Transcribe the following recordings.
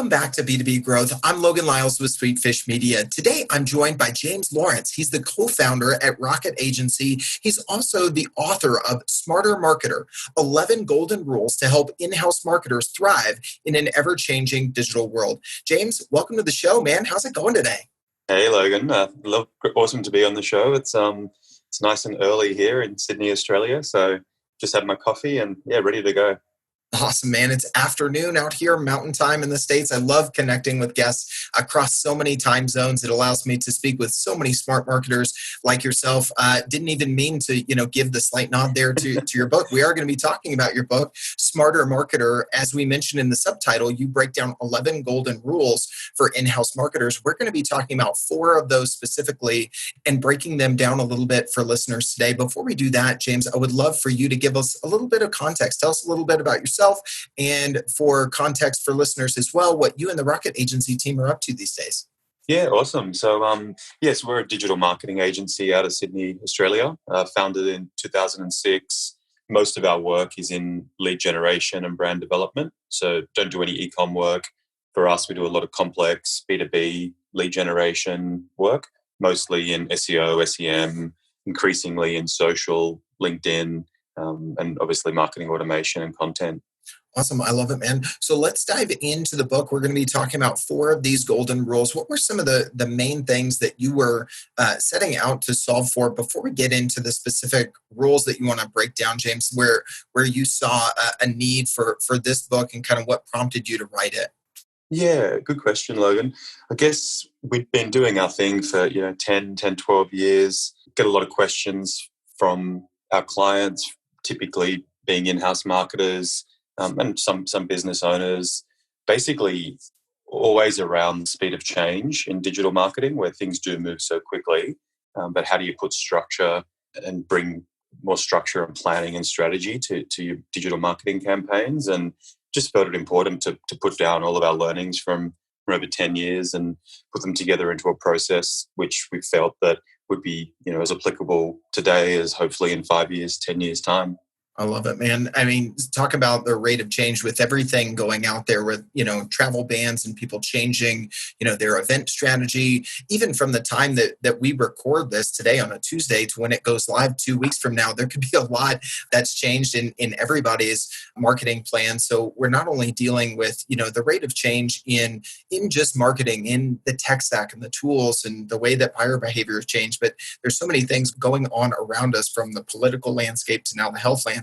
Welcome back to B2B Growth. I'm Logan Lyles with Sweetfish Media. Today, I'm joined by James Lawrence. He's the co-founder at Rocket Agency. He's also the author of Smarter Marketer, 11 Golden Rules to Help In-House Marketers Thrive in an Ever-Changing Digital World. James, welcome to the show, man. How's it going today? Hey, Logan. Awesome to be on the show. It's nice and early here in Sydney, Australia. So just had my coffee and ready to go. Awesome, man. It's afternoon out here, mountain time in the States. I love connecting with guests across so many time zones. It allows me to speak with so many smart marketers like yourself. Didn't even mean to, give the slight nod there to your book. We are going to be talking about your book, Smarter Marketer. As we mentioned in the subtitle, you break down 11 golden rules for in-house marketers. We're going to be talking about 4 of those specifically and breaking them down a little bit for listeners today. Before we do that, James, I would love for you to give us a little bit of context. Tell us a little bit about yourself. And for context for listeners as well, what you and the Rocket Agency team are up to these days. Yeah, awesome. So, yes, we're a digital marketing agency out of Sydney, Australia, founded in 2006. Most of our work is in lead generation and brand development. So don't do any e-com work. For us, we do a lot of complex B2B lead generation work, mostly in SEO, SEM, increasingly in social, LinkedIn, and obviously marketing automation and content. Awesome. I love it, man. So let's dive into the book. We're going to be talking about 4 of these golden rules. What were some of the main things that you were setting out to solve for before we get into the specific rules that you want to break down, James, where you saw a need for this book and kind of what prompted you to write it? Yeah, good question, Logan. I guess we've been doing our thing for 10, 12 years. Get a lot of questions from our clients, typically being in-house marketers, and some business owners, basically always around the speed of change in digital marketing where things do move so quickly. But how do you put structure and bring more structure and planning and strategy to your digital marketing campaigns? And just felt it important to put down all of our learnings from over 10 years and put them together into a process which we felt that would be as applicable today as hopefully in 5 years, 10 years' time. I love it, man. I mean, talk about the rate of change with everything going out there with, travel bans and people changing, their event strategy, even from the time that we record this today on a Tuesday to when it goes live 2 weeks from now, there could be a lot that's changed in everybody's marketing plan. So we're not only dealing with, the rate of change in just marketing, in the tech stack and the tools and the way that buyer behavior has changed, but there's so many things going on around us from the political landscape to now the health landscape.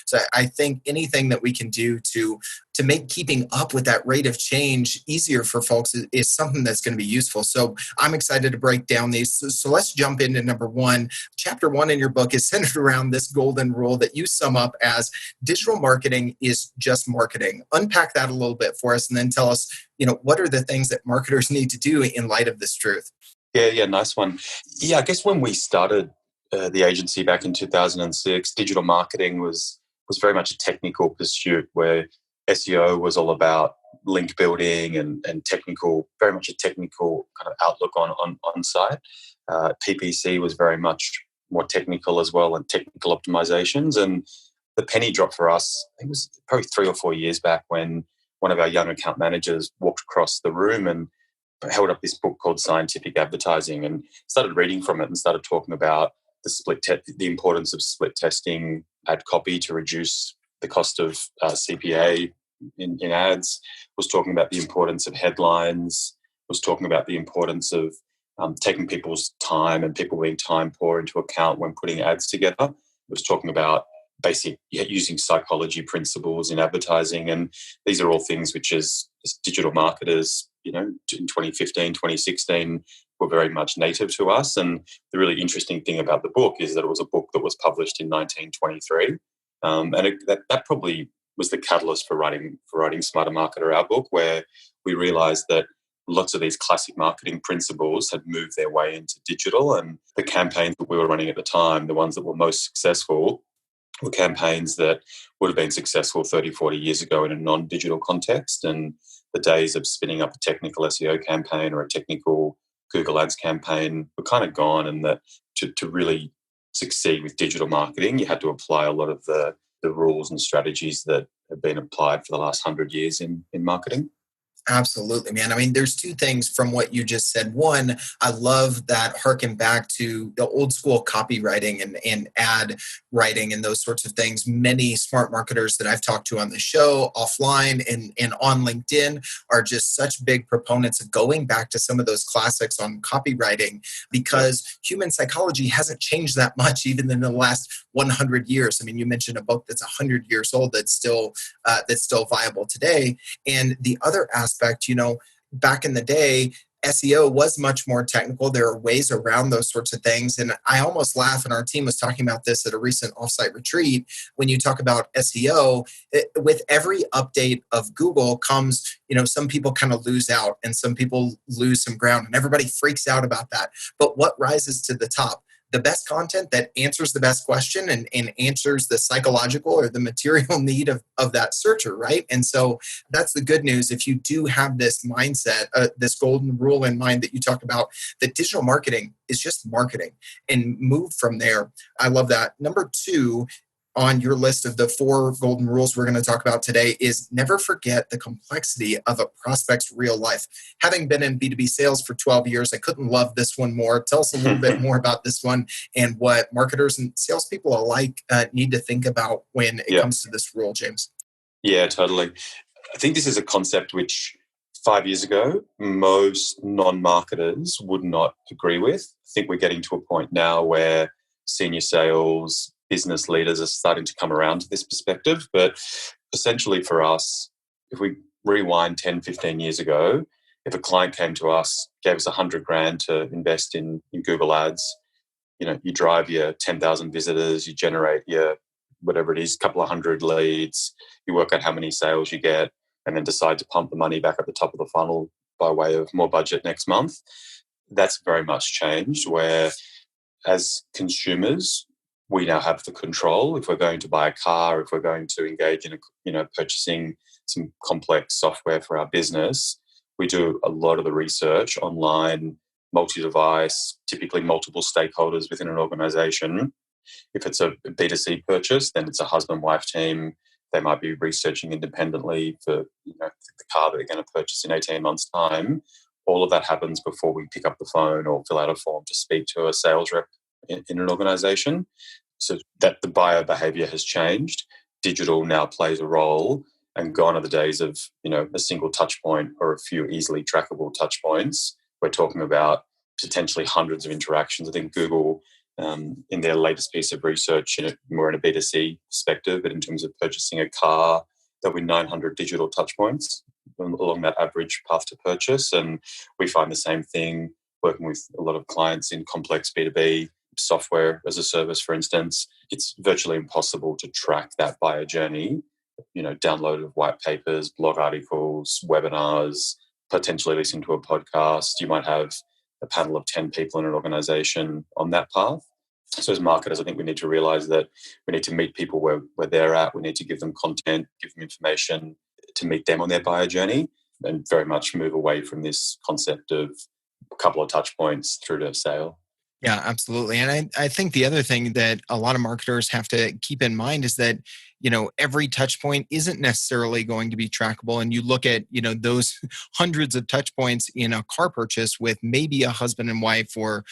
So I think anything that we can do to make keeping up with that rate of change easier for folks is something that's going to be useful. So I'm excited to break down these. So let's jump into number 1. Chapter 1 in your book is centered around this golden rule that you sum up as digital marketing is just marketing. Unpack that a little bit for us and then tell us, what are the things that marketers need to do in light of this truth? Yeah, nice one. Yeah, I guess when we started the agency back in 2006, digital marketing was very much a technical pursuit where SEO was all about link building and technical, very much a technical kind of outlook on site. PPC was very much more technical as well and technical optimizations. And the penny drop for us, I think it was probably 3 or 4 years back when one of our young account managers walked across the room and held up this book called Scientific Advertising and started reading from it and started talking about the importance of split testing ad copy to reduce the cost of CPA in ads, was talking about the importance of headlines, was talking about the importance of taking people's time and people being time poor into account when putting ads together, was talking about basic using psychology principles in advertising. And these are all things which as digital marketers, in 2015, 2016, were very much native to us. And the really interesting thing about the book is that it was a book that was published in 1923. That probably was the catalyst for writing Smarter Marketer, our book, where we realized that lots of these classic marketing principles had moved their way into digital, and the campaigns that we were running at the time, the ones that were most successful, were campaigns that would have been successful 30, 40 years ago in a non-digital context. And the days of spinning up a technical SEO campaign or a technical Google Ads campaign were kind of gone, and that to really succeed with digital marketing, you had to apply a lot of the rules and strategies that have been applied for the last 100 years in marketing. Absolutely, man. I mean, there's two things from what you just said. One, I love that harken back to the old school copywriting and ad writing and those sorts of things. Many smart marketers that I've talked to on the show, offline and on LinkedIn, are just such big proponents of going back to some of those classics on copywriting Yep. because human psychology hasn't changed that much even in the last 100 years. I mean, you mentioned a book that's 100 years old that's still viable today. And the other aspect, back in the day, SEO was much more technical. There are ways around those sorts of things. And I almost laugh, and our team was talking about this at a recent offsite retreat. When you talk about SEO, with every update of Google comes, some people kind of lose out and some people lose some ground, and everybody freaks out about that. But what rises to the top? The best content that answers the best question and answers the psychological or the material need of that searcher, right? And so that's the good news. If you do have this mindset, this golden rule in mind that you talk about, that digital marketing is just marketing and move from there. I love that. Number two, on your list of the four golden rules we're going to talk about today is never forget the complexity of a prospect's real life. Having been in B2B sales for 12 years, I couldn't love this one more. Tell us a little bit more about this one and what marketers and salespeople alike need to think about when it Yeah. comes to this rule, James. Yeah, totally. I think this is a concept which 5 years ago, most non-marketers would not agree with. I think we're getting to a point now where senior sales, business leaders are starting to come around to this perspective. But essentially for us, if we rewind 10, 15 years ago, if a client came to us, gave us 100 grand to invest in Google Ads, you drive your 10,000 visitors, you generate your whatever it is, couple of hundred leads, you work out how many sales you get, and then decide to pump the money back at the top of the funnel by way of more budget next month. That's very much changed where as consumers, we now have the control. If we're going to buy a car, if we're going to engage in purchasing some complex software for our business, we do a lot of the research online, multi-device, typically multiple stakeholders within an organization. If it's a B2C purchase, then it's a husband-wife team. They might be researching independently for the car that they're going to purchase in 18 months' time. All of that happens before we pick up the phone or fill out a form to speak to a sales rep in an organization. So that the buyer behavior has changed. Digital now plays a role, and gone are the days of a single touch point or a few easily trackable touch points. We're talking about potentially hundreds of interactions. I think Google, in their latest piece of research, more in a B2C perspective, but in terms of purchasing a car, there'll be 900 digital touch points along that average path to purchase. And we find the same thing working with a lot of clients in complex B2B software as a service, for instance. It's virtually impossible to track that buyer journey. Download of white papers, blog articles, webinars, potentially listen to a podcast. You might have a panel of 10 people in an organization on that path. So as marketers, I think we need to realize that we need to meet people where they're at. We need to give them content, give them information to meet them on their buyer journey, and very much move away from this concept of a couple of touch points through to sale. Yeah, absolutely. And I think the other thing that a lot of marketers have to keep in mind is that, every touch point isn't necessarily going to be trackable. And you look at, those hundreds of touch points in a car purchase with maybe a husband and wife or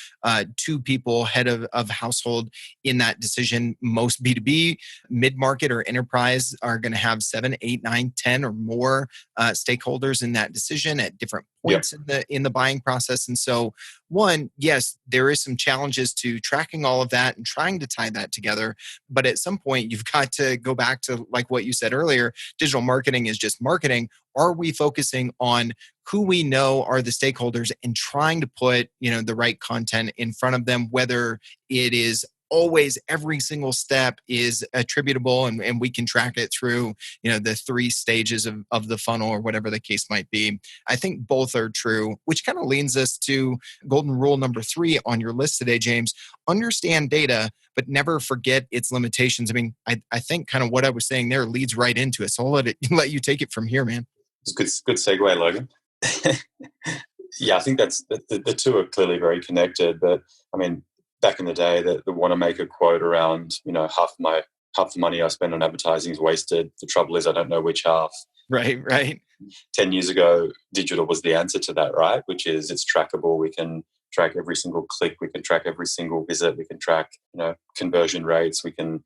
two people, head of household in that decision. Most B2B, mid-market or enterprise are going to have 7, 8, 9, 10 or more stakeholders in that decision at different points in the buying process. And so one, yes, there is some challenges to tracking all of that and trying to tie that together. But at some point, you've got to go back to like what you said earlier, digital marketing is just marketing. Are we focusing on who we know are the stakeholders and trying to put, the right content in front of them, whether it is always every single step is attributable and we can track it through, the 3 stages of the funnel or whatever the case might be. I think both are true, which kind of leads us to golden rule number 3 on your list today, James. Understand data, but never forget its limitations. I mean, I think kind of what I was saying there leads right into it. So I'll let you take it from here, man. It's a good segue, Logan. Yeah, I think that's the two are clearly very connected. But I mean, back in the day, the Wanamaker quote around, half the money I spend on advertising is wasted. The trouble is I don't know which half. Right, right. 10 years ago, digital was the answer to that, right? Which is it's trackable. We can track every single click. We can track every single visit. We can track, conversion rates. We can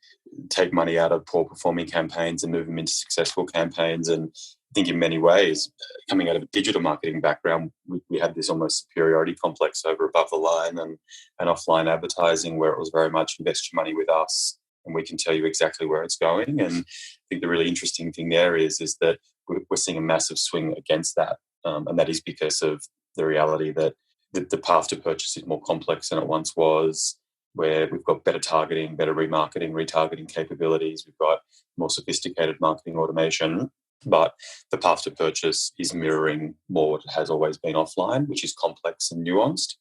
take money out of poor performing campaigns and move them into successful campaigns. And I think in many ways, coming out of a digital marketing background, we had this almost superiority complex over above the line and offline advertising, where it was very much invest your money with us and we can tell you exactly where it's going. And I think the really interesting thing there is that we're seeing a massive swing against that. And that is because of the reality that the path to purchase is more complex than it once was, where we've got better targeting, better remarketing, retargeting capabilities. We've got more sophisticated marketing automation. But the path to purchase is mirroring more what has always been offline, which is complex and nuanced.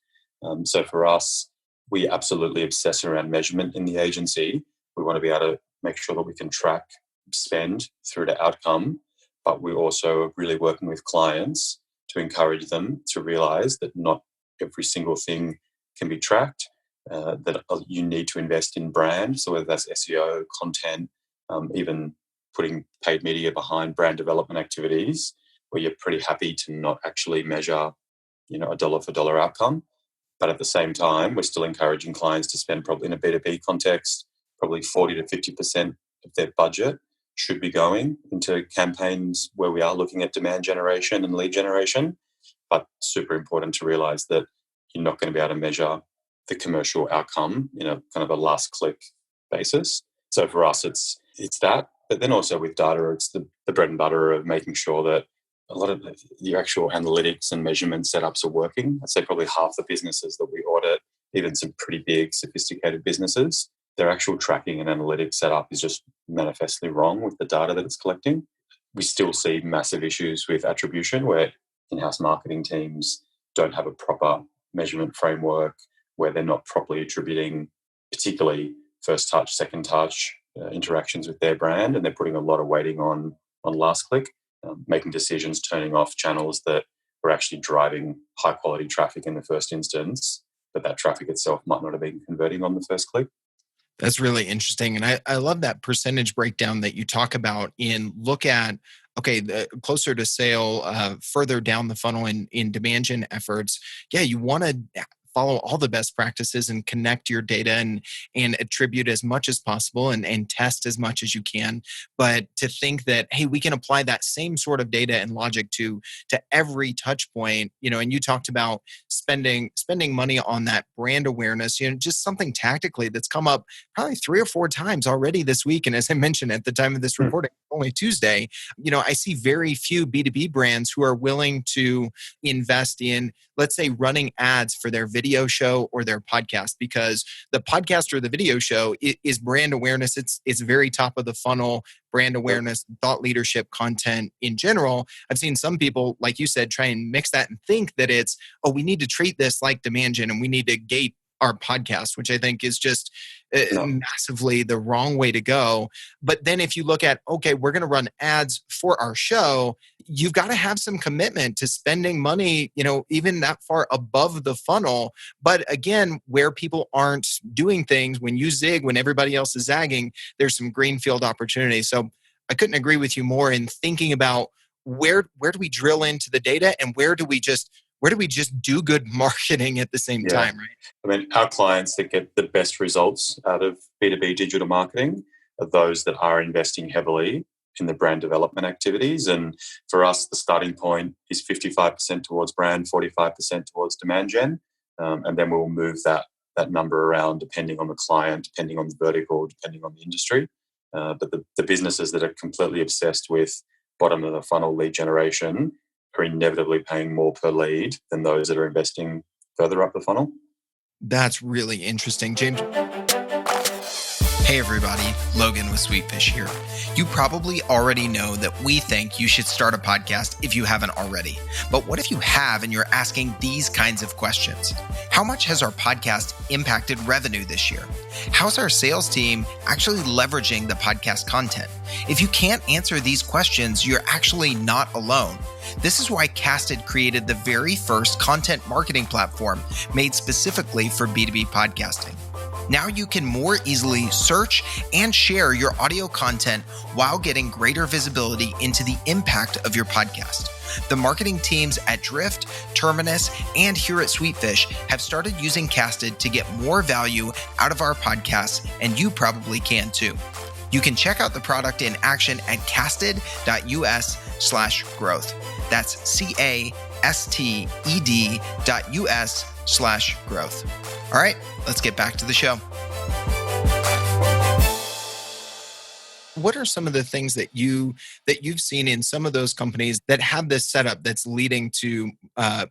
So for us, we absolutely obsess around measurement in the agency. We want to be able to make sure that we can track spend through to outcome, but we also are really working with clients to encourage them to realize that not every single thing can be tracked, that you need to invest in brand. So whether that's SEO, content, even putting paid media behind brand development activities, where you're pretty happy to not actually measure, a dollar for dollar outcome. But at the same time, we're still encouraging clients to spend, probably in a B2B context, probably 40 to 50% of their budget should be going into campaigns where we are looking at demand generation and lead generation. But super important to realize that you're not going to be able to measure the commercial outcome in a kind of a last click basis. So for us, it's that. But then also with data, it's the bread and butter of making sure that a lot of the actual analytics and measurement setups are working. I'd say probably half the businesses that we audit, even some pretty big, sophisticated businesses, their actual tracking and analytics setup is just manifestly wrong with the data that it's collecting. We still see massive issues with attribution, where in-house marketing teams don't have a proper measurement framework, where they're not properly attributing, particularly first touch, second touch interactions with their brand, and they're putting a lot of weighting on last click, making decisions, turning off channels that were actually driving high quality traffic in the first instance, but that traffic itself might not have been converting on the first click. That's really interesting. And I love that percentage breakdown that you talk about in look at, okay, the closer to sale, further down the funnel in demand gen efforts. Yeah, you want to follow all the best practices and connect your data and attribute as much as possible and test as much as you can. But to think that, hey, we can apply that same sort of data and logic to every touch point, and you talked about spending money on that brand awareness, just something tactically that's come up probably 3 or 4 times already this week. And as I mentioned at the time of this recording, only Tuesday, I see very few B2B brands who are willing to invest in, let's say, running ads for their video show or their podcast, because the podcast or the video show is brand awareness. It's very top of the funnel brand awareness, thought leadership content in general. I've seen some people, like you said, try and mix that and think that it's, we need to treat this like demand gen and we need to gate our podcast, which I think is just massively the wrong way to go. But then if you look at, okay, we're going to run ads for our show, you've got to have some commitment to spending money, even that far above the funnel. But again, where people aren't doing things, when you zig, when everybody else is zagging, there's some greenfield opportunity. So I couldn't agree with you more in thinking about where do we drill into the data and where do we just do good marketing at the same time, right? I mean, our clients that get the best results out of B2B digital marketing are those that are investing heavily in the brand development activities. And for us, the starting point is 55% towards brand, 45% towards demand gen. And then we'll move that number around depending on the client, depending on the vertical, depending on the industry. But the businesses that are completely obsessed with bottom of the funnel lead generation are inevitably paying more per lead than those that are investing further up the funnel. That's really interesting, James. Hey everybody, Logan with Sweetfish here. You probably already know that we think you should start a podcast if you haven't already. But what if you have and you're asking these kinds of questions? How much has our podcast impacted revenue this year? How's our sales team actually leveraging the podcast content? If you can't answer these questions, you're actually not alone. This is why Casted created the very first content marketing platform made specifically for B2B podcasting. Now you can more easily search and share your audio content while getting greater visibility into the impact of your podcast. The marketing teams at Drift, Terminus, and here at Sweetfish have started using Casted to get more value out of our podcasts, and you probably can too. You can check out the product in action at casted.us/growth. That's casted.us/growth. All right, let's get back to the show. What are some of the things that you've seen in some of those companies that have this setup that's leading to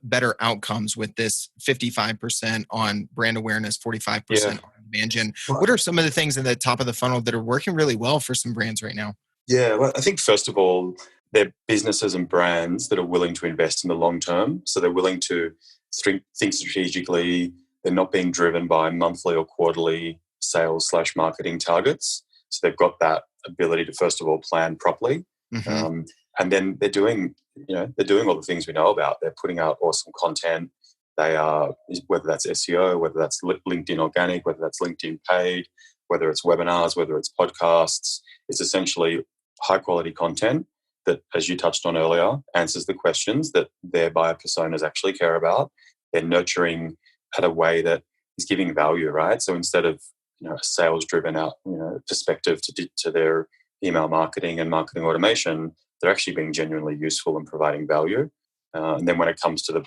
better outcomes with this 55% on brand awareness, 45% on demand gen? What are some of the things in the top of the funnel that are working really well for some brands right now? Yeah, well, I think first of all, they're businesses and brands that are willing to invest in the long term. So they're willing to think strategically. They're not being driven by monthly or quarterly sales/marketing targets. So they've got that ability to first of all plan properly, and then they're doing all the things we know about. They're putting out awesome content. They are, whether that's SEO, whether that's LinkedIn organic, whether that's LinkedIn paid, whether it's webinars, whether it's podcasts. It's essentially high quality content that, as you touched on earlier, answers the questions that their buyer personas actually care about. They're nurturing at a way that is giving value, right? So instead of a sales-driven perspective to their email marketing and marketing automation, they're actually being genuinely useful and providing value. And then when it comes to the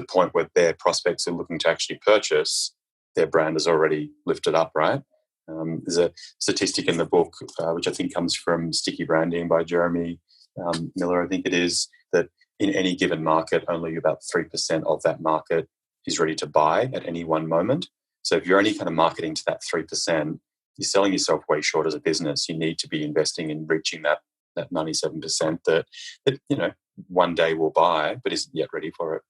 point where their prospects are looking to actually purchase, their brand is already lifted up, right? There's a statistic in the book, which I think comes from Sticky Branding by Jeremy Miller, I think it is, that in any given market, only about 3% of that market is ready to buy at any one moment. So if you're only kind of marketing to that 3%, you're selling yourself way short as a business. You need to be investing in reaching that 97% that one day will buy, but isn't yet ready for it.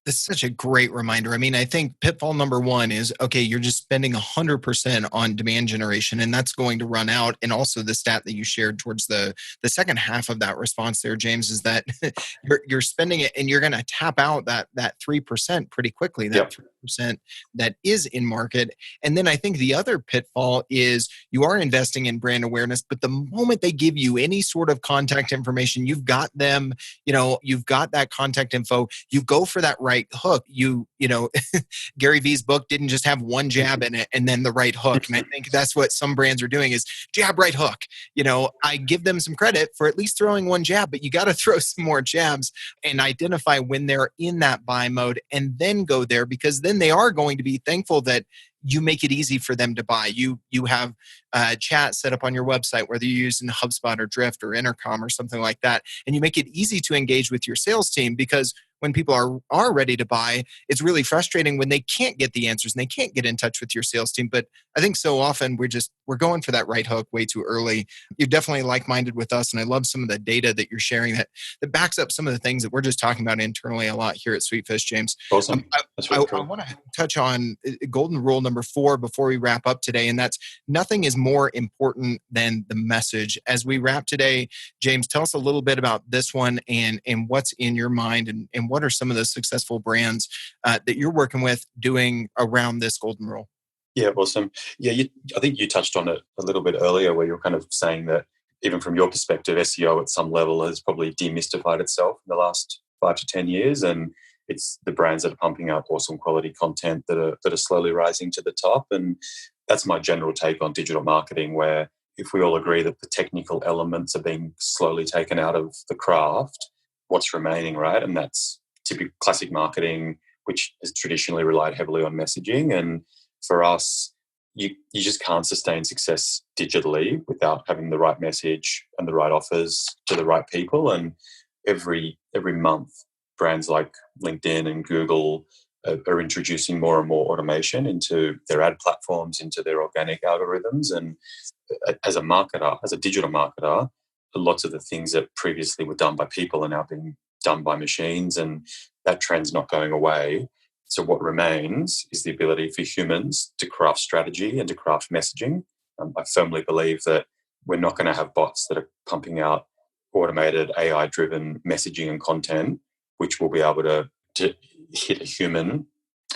This is such a great reminder. I mean, I think pitfall number one is, okay, you're just spending 100% on demand generation, and that's going to run out. And also the stat that you shared towards the second half of that response there, James, is that you're spending it and you're going to tap out that 3% pretty quickly, that 3% that is in market. And then I think the other pitfall is you are investing in brand awareness, but the moment they give you any sort of contact information, you've got them, you've got that contact info, you go for that right hook. Gary Vee's book didn't just have one jab in it and then the right hook. And I think that's what some brands are doing is jab, right hook. I give them some credit for at least throwing one jab, but you got to throw some more jabs and identify when they're in that buy mode and then go there, because then they are going to be thankful that you make it easy for them to buy. You have chat set up on your website, whether you're using HubSpot or Drift or Intercom or something like that, and you make it easy to engage with your sales team, because when people are ready to buy, it's really frustrating when they can't get the answers and they can't get in touch with your sales team. But I think so often we're going for that right hook way too early. You're definitely like-minded with us, and I love some of the data that you're sharing that backs up some of the things that we're just talking about internally a lot here at Sweetfish, James. Awesome. I want to touch on golden rule number 4 before we wrap up today, and that's nothing is more important than the message. As we wrap today, James, tell us a little bit about this one and what's in your mind and what are some of the successful brands that you're working with doing around this golden rule? Yeah, awesome. Yeah, I think you touched on it a little bit earlier where you're kind of saying that even from your perspective, SEO at some level has probably demystified itself in the last 5 to 10 years. And it's the brands that are pumping out awesome quality content that are slowly rising to the top. And that's my general take on digital marketing, where if we all agree that the technical elements are being slowly taken out of the craft, what's remaining, right? And that's typical classic marketing, which has traditionally relied heavily on messaging. And for us, you just can't sustain success digitally without having the right message and the right offers to the right people. And every month, brands like LinkedIn and Google are introducing more and more automation into their ad platforms, into their organic algorithms. And as a marketer, as a digital marketer, lots of the things that previously were done by people are now being done by machines, and that trend's not going away. So what remains is the ability for humans to craft strategy and to craft messaging. I firmly believe that we're not going to have bots that are pumping out automated AI-driven messaging and content, which will be able to hit a human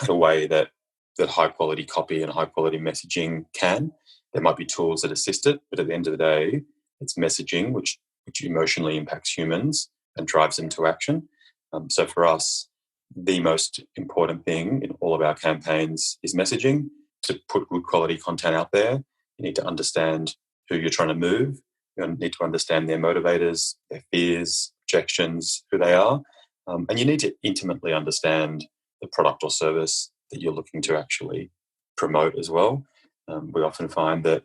in a way that high quality copy and high quality messaging can. There might be tools that assist it, but at the end of the day, it's messaging which emotionally impacts humans and drives them to action. So for us, the most important thing in all of our campaigns is messaging. To put good quality content out there, you need to understand who you're trying to move. You need to understand their motivators, their fears, objections, who they are. And you need to intimately understand the product or service that you're looking to actually promote as well. We often find that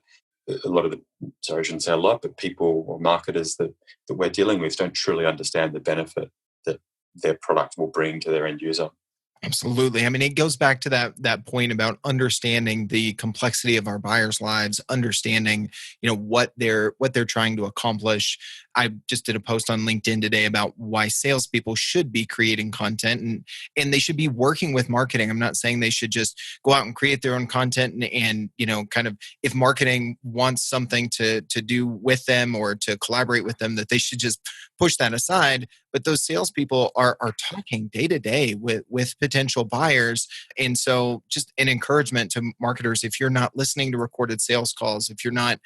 a lot of I shouldn't say a lot, but people or marketers that we're dealing with don't truly understand the benefit that their product will bring to their end user. Absolutely. I mean, it goes back to that point about understanding the complexity of our buyers' lives, understanding, what they're trying to accomplish. I just did a post on LinkedIn today about why salespeople should be creating content and they should be working with marketing. I'm not saying they should just go out and create their own content and kind of, if marketing wants something to do with them or to collaborate with them, that they should just push that aside. But those salespeople are talking day to day with potential buyers. And so just an encouragement to marketers, if you're not listening to recorded sales calls, if you're not,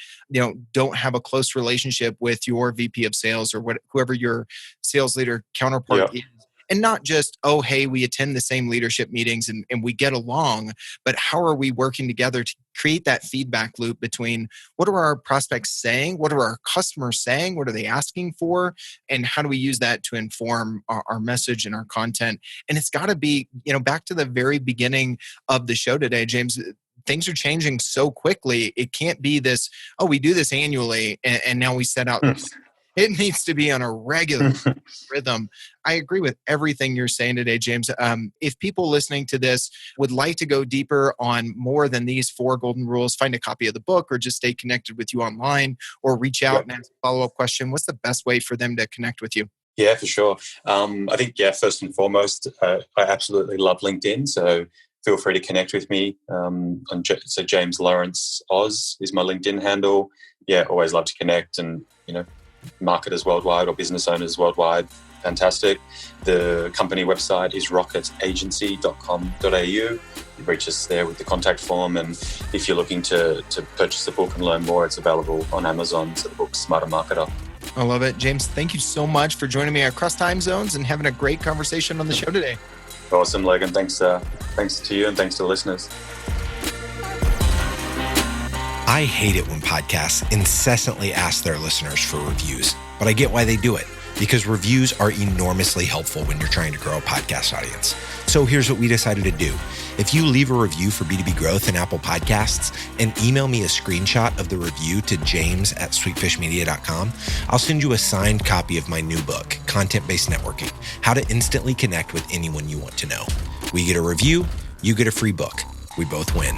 don't have a close relationship with your VP of sales or whoever your sales leader counterpart is, and not just, oh, hey, we attend the same leadership meetings and we get along, but how are we working together to create that feedback loop between what are our prospects saying, what are our customers saying, what are they asking for, and how do we use that to inform our message and our content. And it's got to be, back to the very beginning of the show today, James, things are changing so quickly. It can't be this, oh, we do this annually and now we set out. It needs to be on a regular rhythm. I agree with everything you're saying today, James. If people listening to this would like to go deeper on more than these 4 golden rules, find a copy of the book or just stay connected with you online or reach out and ask a follow-up question, what's the best way for them to connect with you? Yeah, for sure. I think, first and foremost, I absolutely love LinkedIn. So feel free to connect with me. So James Lawrence Oz is my LinkedIn handle. Yeah, always love to connect and, marketers worldwide or business owners worldwide. Fantastic. The company website is rocketagency.com.au. You reach us there with the contact form. And if you're looking to purchase the book and learn more, it's available on Amazon. So the book's Smarter Marketer. I love it. James, thank you so much for joining me across time zones and having a great conversation on the show today. Awesome, Logan. Thanks to you and thanks to the listeners. I hate it when podcasts incessantly ask their listeners for reviews, but I get why they do it, because reviews are enormously helpful when you're trying to grow a podcast audience. So here's what we decided to do. If you leave a review for B2B Growth in Apple Podcasts and email me a screenshot of the review to james@sweetfishmedia.com, I'll send you a signed copy of my new book, Content-Based Networking, How to Instantly Connect with Anyone You Want to Know. We get a review, you get a free book. We both win.